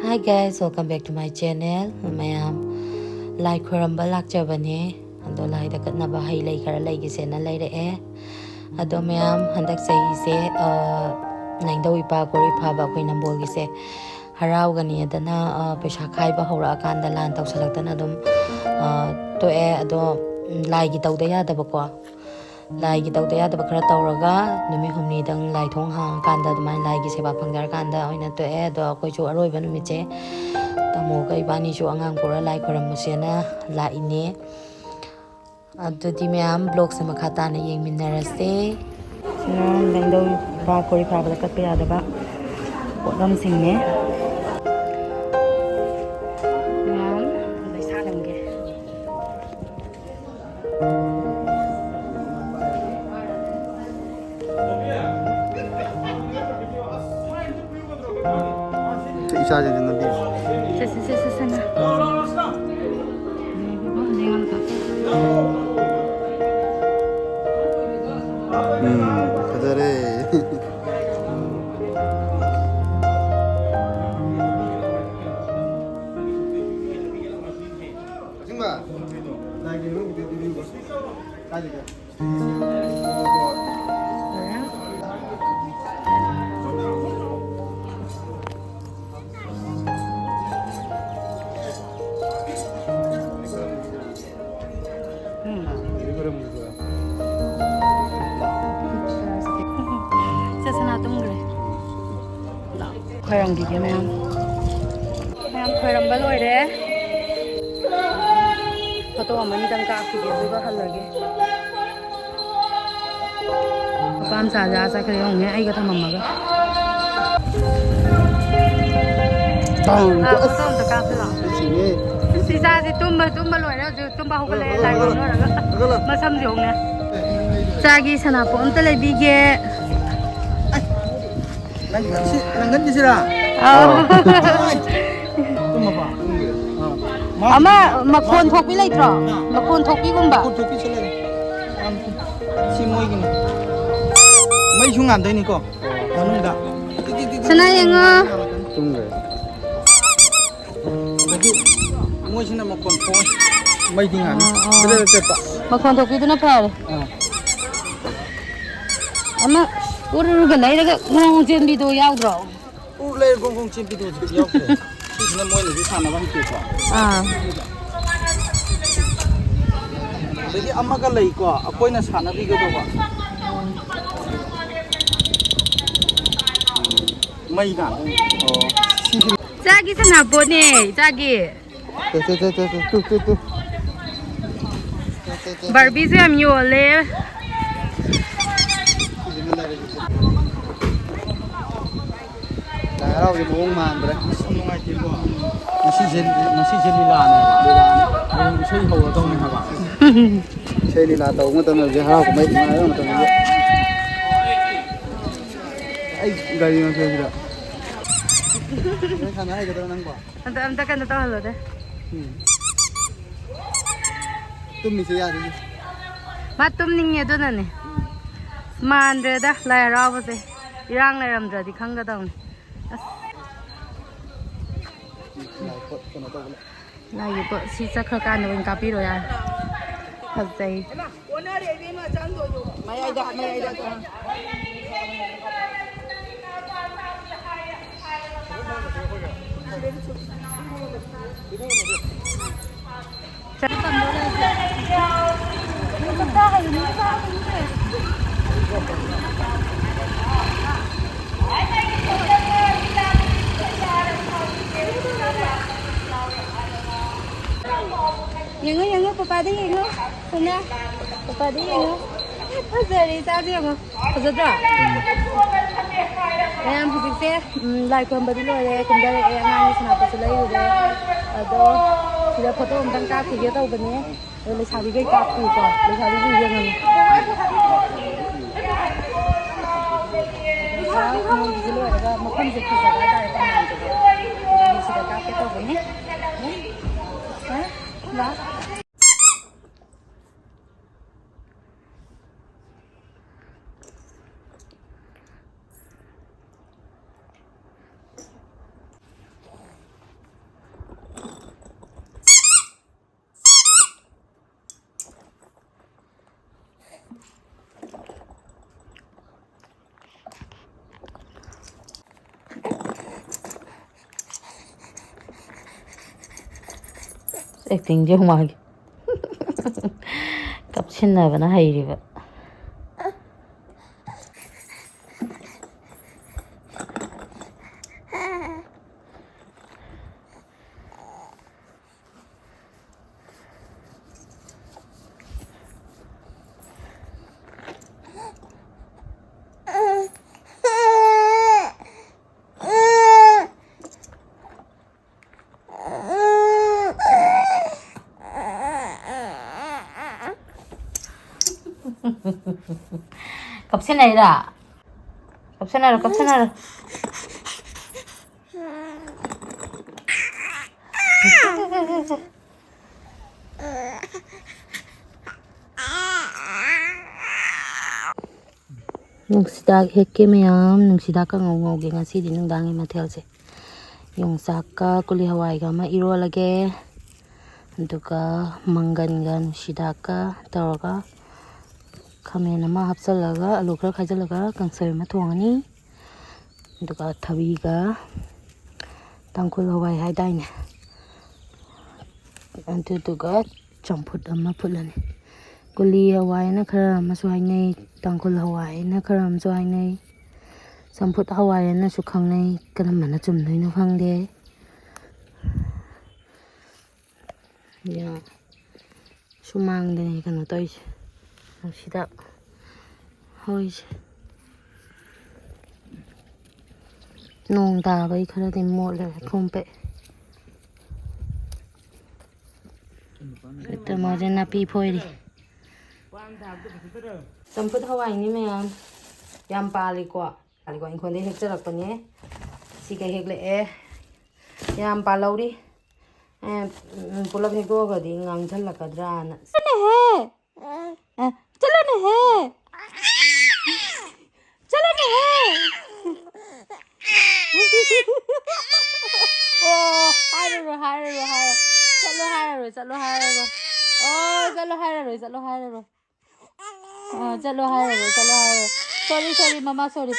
Hi guys, welcome back to my channel. Mayam lai khurmba lakjabane. Ado lai da katnaba hai lai khara lai gi sena lai re ado mayam handak sei se lainingthou ipa khoriphaba koi nambol gi se harau gani adana paisa khaiba hora kanda lan tawsalakdana dum to ado lai gi tawda yadaba ko lai gi tawda yadaba khara tawraga numi humni dang lai thong hang kanda dumai lai gi seba phangjar kanda oina to ado koi chu aroi ba numi che tamo ga ibani chu angang pura lai khoramusena la ine adudi mayam blog se makhata na yengminnarase sina lainingthou ba khoriphaba da katpa yadaba potlam singne mayam lai salamge Echa jadi nanti. Sana. Kadare. Simba. Lagi lu di bos. Kali ke. Khởi gì em khởi rầm bớt rồi đấy photo mà mình đăng cả thì cái có hẳn lagi khubam sa ja sa kare hong ne ai ga thamam ma ga photo ta ka phela si sa si tumba loi ra tumba ho le lai no ra ma sam jong ne cha gi sana po am ta le bi ge Nanggan di sini. ama makhon thokpi leitro makhon thokpi gumba Kopi sila. Si moi gini. Mai sungan dai ni ko. Manung da. sana yenga Tunggu. Jadi moi sini makon phone. Mai dingan. Beda cepat. makhon thokpi tu na phare ama uru ga lai ga ngong chen bi do yaw dro Ulai gong cimpi tu jauh. Si sini moi ni sana bang tu ko. Jadi amma ka lai ko akoi na sana bi ga do ba. Mai ga. Oh. Jagi sana bo ne jagi Tu. Barbie se am yole Harau di buong man bre. Sungai tibo. Nasi lila ne. Yang sei ho to ni ha ba. Sei lila to ngo to ne je harau ko mai ma yo to ne. Ai gari ma sai da. Sai kana ai ga to nang ba. anta kan ta halo de Tum mi se ya di. matum ning ye do na ne mandre da lai ra bo se irang lai ram dra di khang ga dong lai yu bo si sa kha kan no ka pi ro ya phật dây Mai ai da. Yang papa đi yang sana papa đi yang giờ đi sao đi không giờ đó em thì sẽ lại còn bớt rồi đấy cũng đây em ăn sana phải lấy rồi đấy đó thì là photo ông đăng cap thì cái đâu bên nhé rồi lấy sao đi cái cap thì còn lấy sao đi gì vậy này sao không đi rồi đó mà không dịch thì sao lại đây con làm được đi sẽ cap cái đâu bên nhé đó 액팅 좀 하게. 깝친나봐나 하이리바. 깝친나이라. 깝친나라 깝친나라. Nungsidak hekke mayam nungsidak ka ngawngawge ngasidi nungdangi mathelse yongsak ka kuli hawai ga ma irolage aduga mangan ga nungsidak ka tawraga khamen ama hapsalaga alu khara khajalaga kangsoi ma thongani aduga thabi ga tangkul hawai haidaine aduga champut ama phulani kuli hawai na khara masu hainai tangkul hawai na khara amsu hainai samput hawai na su khangnai karamana chumnoi no khangde ya sumang de kana toi sida hoi nong da bai khara de mo le khompe ita mo je na pi phoi ri samput hawai ni mayam yam pali ko inkhonde hek charakpane siga hek le e yam palauri pulak hek do ga di ngang thal lakadra na chala ne he oh chalo sorry mama sorry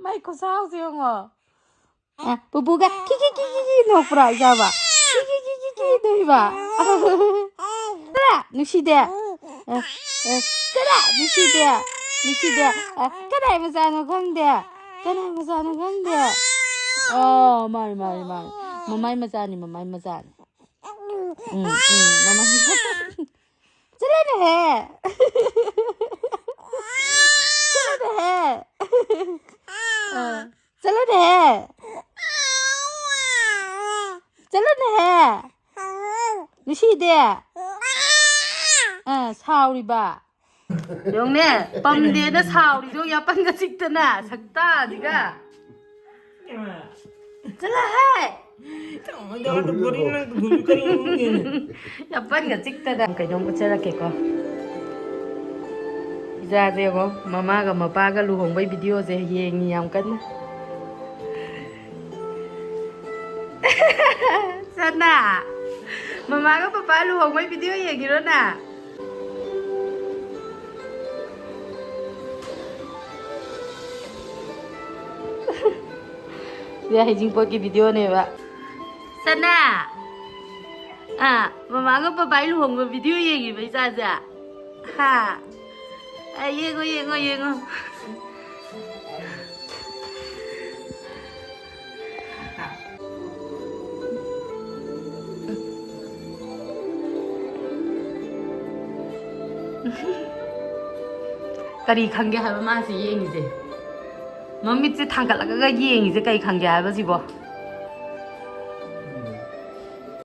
mai ko sao gì không bố ga ki no fra java ki dei ba tara nushide kanai mazano gangde oh mari mamai mazani mama चले न है nushide sauriba yongne pamde na sauri do yapan ga siktana sakta diga चला है yapan ga siktana kainong utsarake ko ijaje ko mama ga mapa ga luhongbai video je yengi yam kan sana mama ga papa luhongbai video yengi ro na dia hijing po ki video ne ba sana mama ga papa luhongbai video yengi ba ijaje ha yengo kari khangge haba ma si yengi je mamit se thangkalaga ga yengi je kai khangge haba si bo